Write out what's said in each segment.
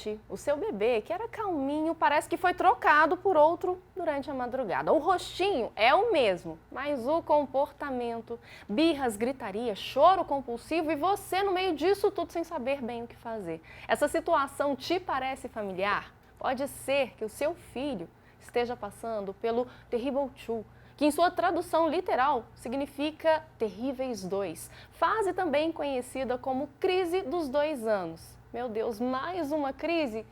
repente, o seu bebê, que era calminho, parece que foi trocado por outro durante a madrugada. O rostinho é o mesmo, mas o comportamento, birras, gritaria, choro compulsivo e você no meio disso tudo sem saber bem o que fazer. Essa situação te parece familiar? Pode ser que o seu filho esteja passando pelo Terrible Two, que em sua tradução literal significa terríveis dois. Fase também conhecida como crise dos 2 anos. Meu Deus, mais uma crise?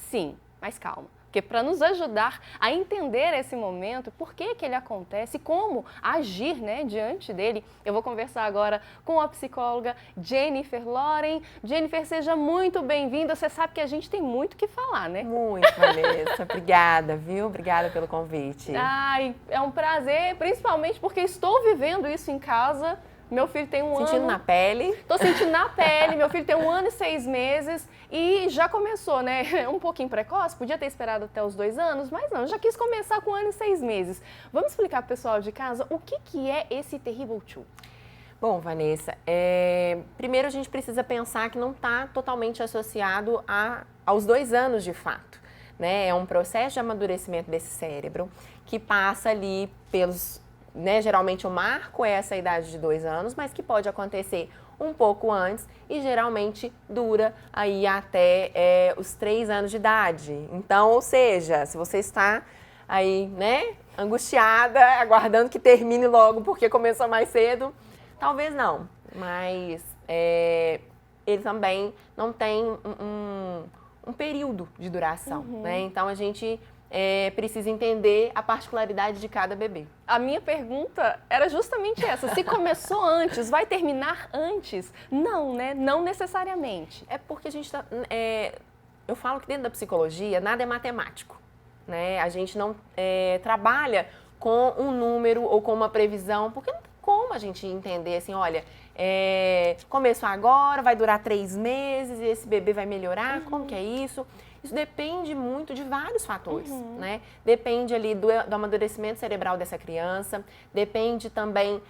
Sim, mas calma. Porque para nos ajudar a entender esse momento, por que ele acontece, como agir, né, diante dele, eu vou conversar agora com a psicóloga Jennifer Loren. Jennifer, seja muito bem-vinda. Você sabe que a gente tem muito o que falar, né? Muito, Vanessa. Obrigada, viu? Obrigada pelo convite. Ai, é um prazer, principalmente porque estou vivendo isso em casa. Meu filho tem um ano... Sentindo na pele? Estou sentindo na pele. Meu filho tem 1 ano e 6 meses e já começou, né? Um pouquinho precoce, podia ter esperado até os 2 anos, mas não, já quis começar com 1 ano e 6 meses. Vamos explicar para o pessoal de casa o que é esse Terrible Two? Bom, Vanessa, primeiro a gente precisa pensar que não está totalmente associado aos 2 anos de fato, né? É um processo de amadurecimento desse cérebro que passa ali pelos... geralmente o marco é essa idade de 2 anos, mas que pode acontecer um pouco antes e geralmente dura aí até os 3 anos de idade. Então, ou seja, se você está aí, né, angustiada, aguardando que termine logo porque começou mais cedo, talvez não, mas ele também não tem um período de duração, né? Então a gente precisa entender a particularidade de cada bebê. A minha pergunta era justamente essa, se começou antes, vai terminar antes? Não, né? Não necessariamente. É porque a gente está... eu falo que dentro da psicologia nada é matemático, né? A gente não trabalha com um número ou com uma previsão, porque não tem como a gente entender assim, olha, começou agora, vai durar 3 meses e esse bebê vai melhorar, como que é isso? Isso depende muito de vários fatores, né? Depende ali do amadurecimento cerebral dessa criança, depende também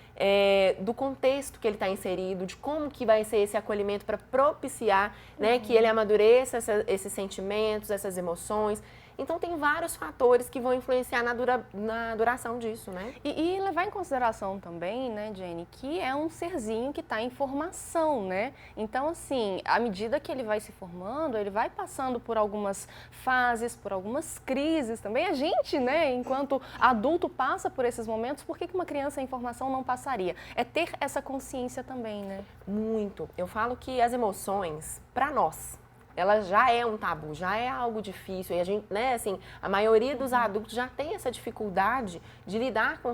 do contexto que ele está inserido, de como que vai ser esse acolhimento para propiciar, né, que ele amadureça esses sentimentos, essas emoções. Então, tem vários fatores que vão influenciar na duração disso, né? E levar em consideração também, né, Jenny, que é um serzinho que está em formação, né? Então, assim, à medida que ele vai se formando, ele vai passando por algumas fases, por algumas crises também. A gente, né, enquanto adulto, passa por esses momentos. Por que uma criança em formação não passaria? É ter essa consciência também, né? Muito. Eu falo que as emoções, para nós, ela já é um tabu, já é algo difícil. E a gente, né, assim, a maioria dos adultos já tem essa dificuldade de lidar com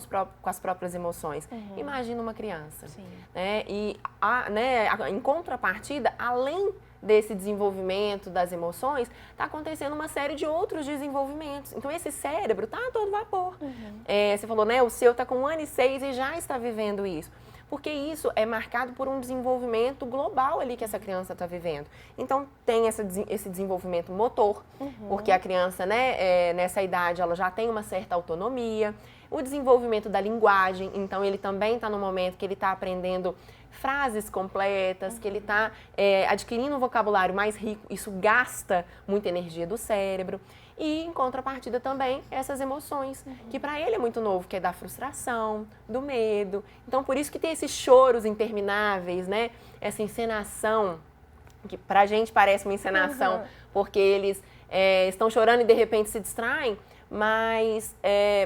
as próprias emoções. Imagina uma criança. Sim. Né? E em contrapartida, além desse desenvolvimento das emoções, está acontecendo uma série de outros desenvolvimentos. Então, esse cérebro está a todo vapor. Você falou, né, o seu está com 1 ano e 6 e já está vivendo isso. Porque isso é marcado por um desenvolvimento global ali que essa criança está vivendo. Então, tem esse desenvolvimento motor, porque a criança, né, nessa idade, ela já tem uma certa autonomia. O desenvolvimento da linguagem, então ele também está no momento que ele está aprendendo frases completas, que ele está adquirindo um vocabulário mais rico, isso gasta muita energia do cérebro. E, em contrapartida, também essas emoções, que para ele é muito novo, que é da frustração, do medo. Então, por isso que tem esses choros intermináveis, né? Essa encenação, que pra gente parece uma encenação, porque eles estão chorando e, de repente, se distraem, mas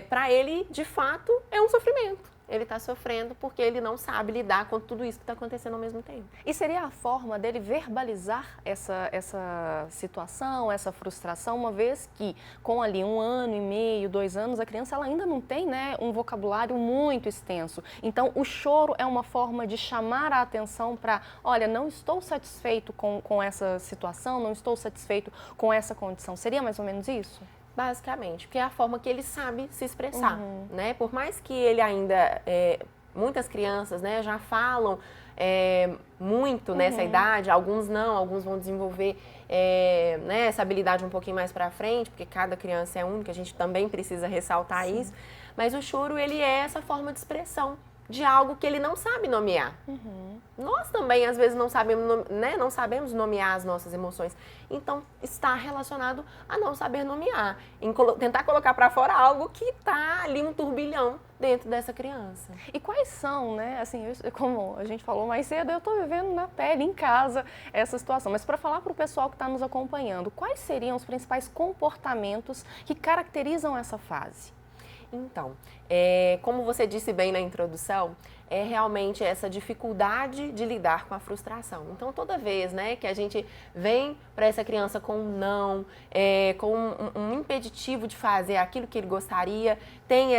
para ele, de fato, é um sofrimento. Ele está sofrendo porque ele não sabe lidar com tudo isso que está acontecendo ao mesmo tempo. E seria a forma dele verbalizar essa situação, essa frustração, uma vez que com ali 1 ano e meio, 2 anos, a criança ela ainda não tem, né, um vocabulário muito extenso. Então, o choro é uma forma de chamar a atenção para, olha, não estou satisfeito com essa situação, não estou satisfeito com essa condição. Seria mais ou menos isso? Basicamente, porque é a forma que ele sabe se expressar, né? Por mais que ele ainda, muitas crianças, né, já falam muito nessa idade, alguns não, alguns vão desenvolver né, essa habilidade um pouquinho mais para frente, porque cada criança é única, a gente também precisa ressaltar isso, mas o choro, ele é essa forma de expressão, de algo que ele não sabe nomear. Nós também, às vezes, não sabemos, né, não sabemos nomear as nossas emoções. Então, está relacionado a não saber nomear. Em tentar colocar para fora algo que está ali um turbilhão dentro dessa criança. E quais são, né, assim, como a gente falou mais cedo, eu estou vivendo na pele, em casa, essa situação. Mas para falar para o pessoal que está nos acompanhando, quais seriam os principais comportamentos que caracterizam essa fase? Então, como você disse bem na introdução, é realmente essa dificuldade de lidar com a frustração. Então, toda vez, né, que a gente vem para essa criança com um não, com um impeditivo de fazer aquilo que ele gostaria, tem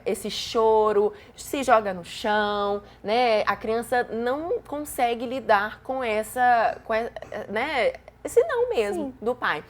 esse choro, se joga no chão, né, a criança não consegue lidar com né, esse não mesmo. Sim. Do pai.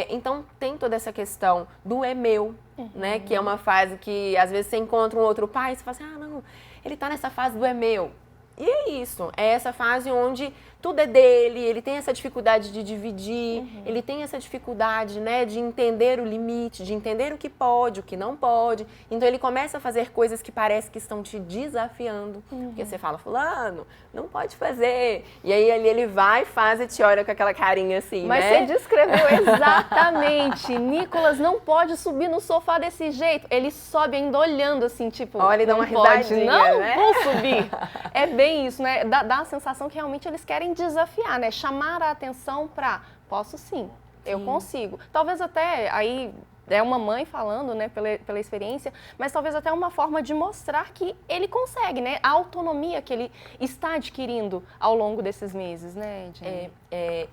Então, tem toda essa questão do é meu, né? Que é uma fase que, às vezes, você encontra um outro pai e você fala assim, ah, não, ele tá nessa fase do é meu. E é isso, é essa fase onde tudo é dele, ele tem essa dificuldade de dividir, ele tem essa dificuldade, né, de entender o limite, de entender o que pode, o que não pode. Então, ele começa a fazer coisas que parece que estão te desafiando. Porque você fala, fulano, não pode fazer. E aí, ali ele vai, faz e te olha com aquela carinha assim, Mas né? você descreveu exatamente. Nicolas não pode subir no sofá desse jeito. Ele sobe ainda olhando assim, tipo, olha, ele dá uma risadinha, não, né? vou subir. É bem isso, né? Dá a sensação que realmente eles querem desafiar, né? Chamar a atenção para, posso sim, eu consigo. Talvez até, aí é uma mãe falando, né, pela experiência, mas talvez até uma forma de mostrar que ele consegue, né? A autonomia que ele está adquirindo ao longo desses meses, né, Jenny?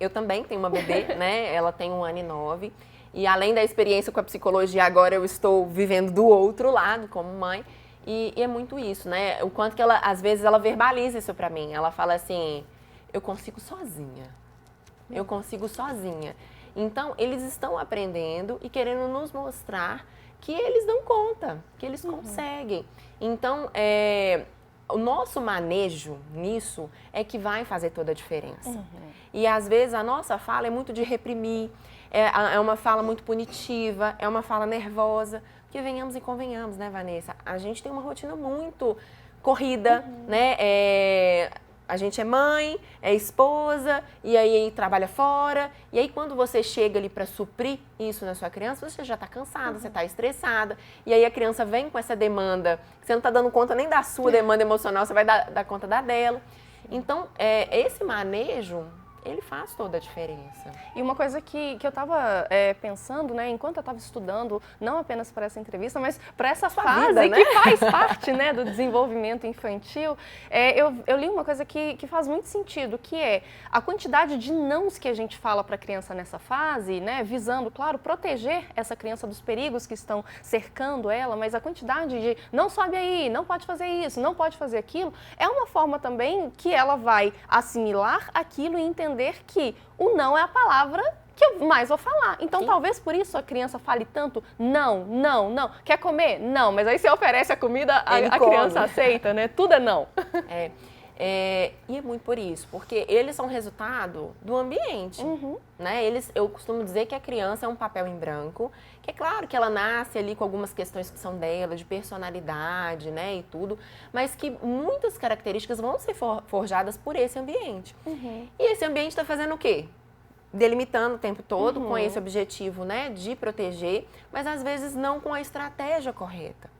Eu também tenho uma bebê, né? Ela tem 1 ano e 9. E além da experiência com a psicologia, agora eu estou vivendo do outro lado, como mãe. E é muito isso, né? O quanto que ela, às vezes, ela verbaliza isso pra mim. Ela fala assim, eu consigo sozinha. Eu consigo sozinha. Então, eles estão aprendendo e querendo nos mostrar que eles dão conta, que eles conseguem. Então, o nosso manejo nisso é que vai fazer toda a diferença. E, às vezes, a nossa fala é muito de reprimir, é uma fala muito punitiva, é uma fala nervosa. Porque venhamos e convenhamos, né, Vanessa? A gente tem uma rotina muito corrida, né? A gente é mãe, é esposa, e aí trabalha fora. E aí, quando você chega ali para suprir isso na sua criança, você já está cansada, você está estressada. E aí, a criança vem com essa demanda, que você não está dando conta nem da sua demanda emocional, você vai dar conta da dela. Então, esse manejo, ele faz toda a diferença. E uma coisa que eu estava pensando, né, enquanto eu estava estudando, não apenas para essa entrevista, mas para essa fase vida, né? Que faz parte, né, do desenvolvimento infantil, eu li uma coisa que faz muito sentido, que é a quantidade de nãos que a gente fala para a criança nessa fase, né, visando, claro, proteger essa criança dos perigos que estão cercando ela, mas a quantidade de não sobe aí, não pode fazer isso, não pode fazer aquilo, é uma forma também que ela vai assimilar aquilo e entender que o não é a palavra que eu mais vou falar. Então, sim, talvez por isso a criança fale tanto não, não, não. Quer comer? Não. Mas aí você oferece a comida, a criança aceita, né? Tudo é não. E é muito por isso, porque eles são resultado do ambiente, né? Eu costumo dizer que a criança é um papel em branco, que é claro que ela nasce ali com algumas questões que são dela, de personalidade, né, e tudo, mas que muitas características vão ser forjadas por esse ambiente. E esse ambiente está fazendo o quê? Delimitando o tempo todo com esse objetivo, né, de proteger, mas às vezes não com a estratégia correta.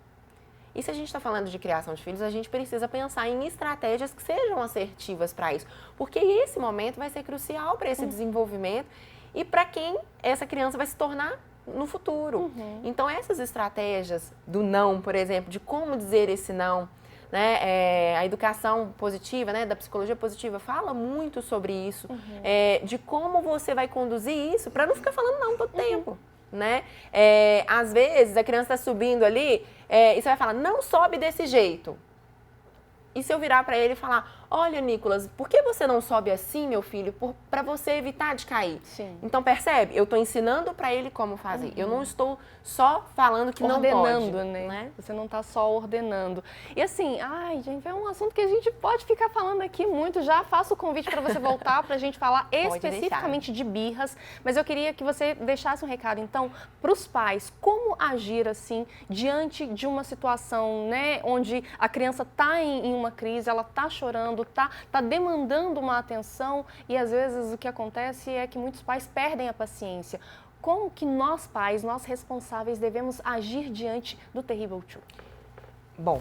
E se a gente está falando de criação de filhos, a gente precisa pensar em estratégias que sejam assertivas para isso. Porque esse momento vai ser crucial para esse desenvolvimento e para quem essa criança vai se tornar no futuro. Então, essas estratégias do não, por exemplo, de como dizer esse não, né, a educação positiva, né, da psicologia positiva, fala muito sobre isso, de como você vai conduzir isso para não ficar falando não todo tempo. Né? Às vezes a criança está subindo ali e você vai falar, não sobe desse jeito. E se eu virar para ele e falar, olha, Nicolas, por que você não sobe assim, meu filho? Para você evitar de cair. Sim. Então, percebe? Eu estou ensinando para ele como fazer. Eu não estou só falando que não pode. Ordenando, né? Você não está só ordenando. E assim, ai, gente, é um assunto que a gente pode ficar falando aqui muito. Já faço o convite para você voltar para a gente falar especificamente de birras. Mas eu queria que você deixasse um recado, então, para os pais. Como agir, assim, diante de uma situação, né, onde a criança está em uma crise, ela está chorando, está demandando uma atenção e às vezes o que acontece é que muitos pais perdem a paciência. Como que nós pais, nós responsáveis, devemos agir diante do Terrible Two? Bom,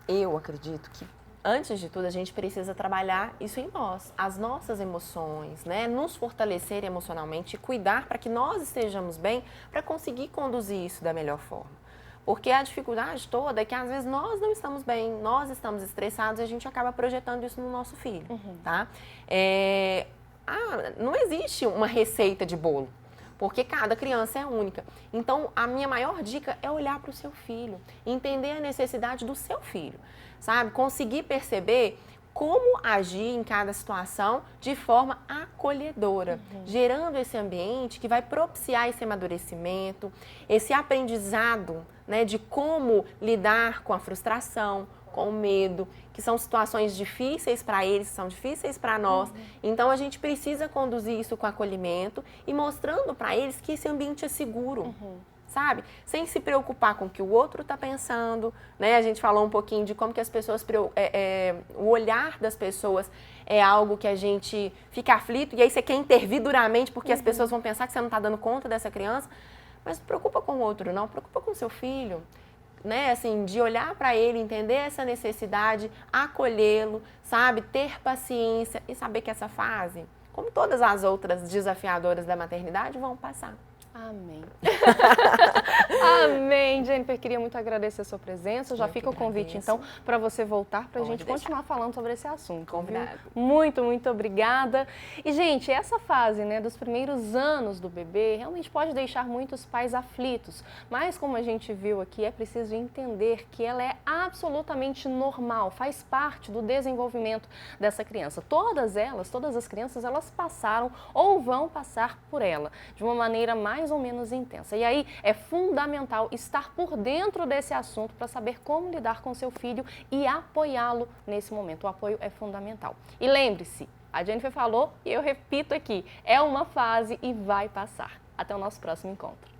eu acredito que antes de tudo a gente precisa trabalhar isso em nós, as nossas emoções, né? Nos fortalecer emocionalmente e cuidar para que nós estejamos bem para conseguir conduzir isso da melhor forma. Porque a dificuldade toda é que às vezes nós não estamos bem, nós estamos estressados e a gente acaba projetando isso no nosso filho, tá? Não existe uma receita de bolo, porque cada criança é única. Então, a minha maior dica é olhar para o seu filho, entender a necessidade do seu filho, sabe? Conseguir perceber como agir em cada situação de forma acolhedora, gerando esse ambiente que vai propiciar esse amadurecimento, esse aprendizado, né, de como lidar com a frustração, com o medo, que são situações difíceis para eles, são difíceis para nós. Então, a gente precisa conduzir isso com acolhimento e mostrando para eles que esse ambiente é seguro. Sabe? Sem se preocupar com o que o outro está pensando, né? A gente falou um pouquinho de como que as pessoas, o olhar das pessoas é algo que a gente fica aflito e aí você quer intervir duramente porque as pessoas vão pensar que você não está dando conta dessa criança, mas não preocupa com o outro, não, preocupa com o seu filho, né? Assim, de olhar para ele, entender essa necessidade, acolhê-lo, sabe? Ter paciência e saber que essa fase, como todas as outras desafiadoras da maternidade, vão passar. Amém. Amém, Jennifer. Queria muito agradecer a sua presença. Já fica o convite, então, para você voltar para a gente continuar falando sobre esse assunto. Combinado. Muito, muito obrigada. E, gente, essa fase, né, dos primeiros anos do bebê realmente pode deixar muitos pais aflitos. Mas, como a gente viu aqui, é preciso entender que ela é absolutamente normal, faz parte do desenvolvimento dessa criança. Todas as crianças, elas passaram ou vão passar por ela de uma maneira mais ou menos intensa. E aí é fundamental estar por dentro desse assunto para saber como lidar com seu filho e apoiá-lo nesse momento. O apoio é fundamental. E lembre-se, a Jennifer falou e eu repito aqui, é uma fase e vai passar. Até o nosso próximo encontro.